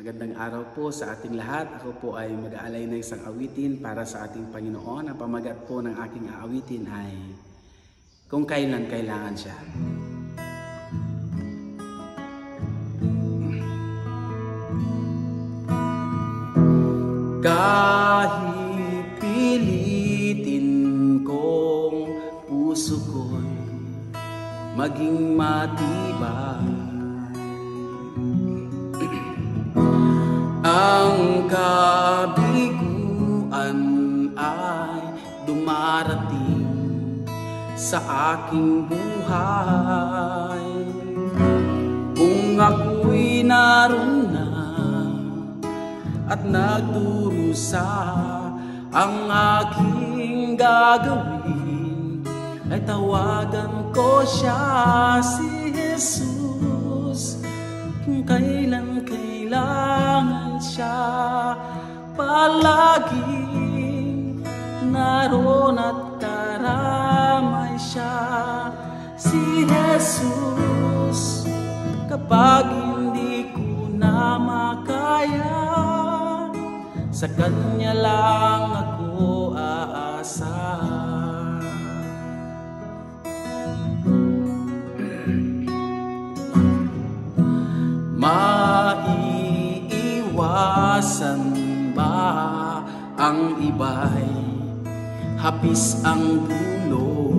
Magandang araw po sa ating lahat. Ako po ay mag-aalay ng isang awitin para sa ating Panginoon. Ang pamagat po ng aking aawitin ay Kung Kailan Kailangan Siya. Kahit pilitin kong puso ko'y maging matibay, ang kabiguan ay dumarating sa aking buhay. Kung ako'y naroon na at nagdurusa, ang aking gagawin ay tawagan ko siya, si Jesus. Kung kailan kailangan siya, palaging naroon at karamay siya, si Jesus. Kapag hindi ko na makaya, sa Kanya lang ako aasa. Maiiwasan ba ang iba'y hapis ang dulo?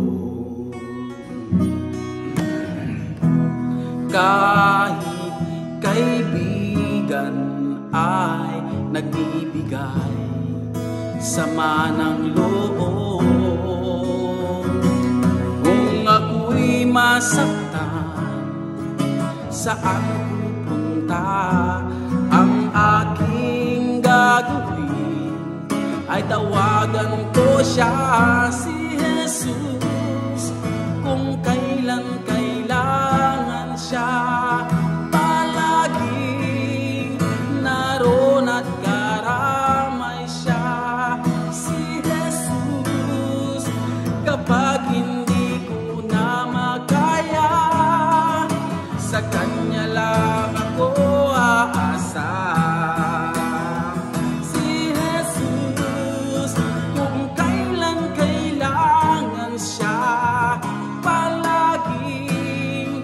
Kahit kaibigan ay nagbibigay sama ng loob, kung ako'y masaktan, saan pupunta? Ang aking gagawin ay tawagan ko siya, si Jesus. Kung kailan kailangan siya, palaging naroon at karamay siya, si Jesus. Kapag hindi ko na makaya, sa Kanya lang ako aasa, si Jesus. Kung kailan kailangan siya, palaging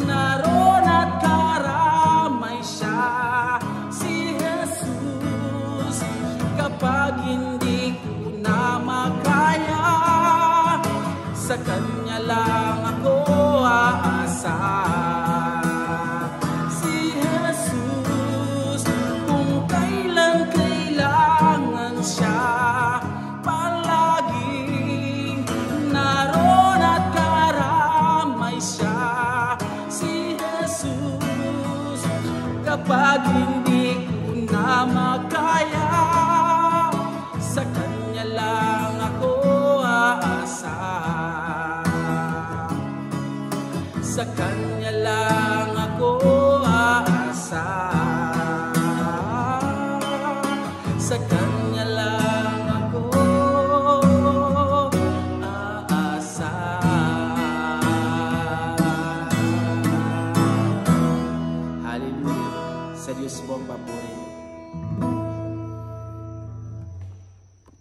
naroon at karamay siya, si Jesus. Kapag hindi ko na makaya, sa Kanya lang ako aasa, si Jesus. Kung kailan kailangan siya, palaging naroon at karamay siya, si Jesus. Kapag hindi ko na makaya, sa Kanya lang ako aasa, sa Kanya lang ako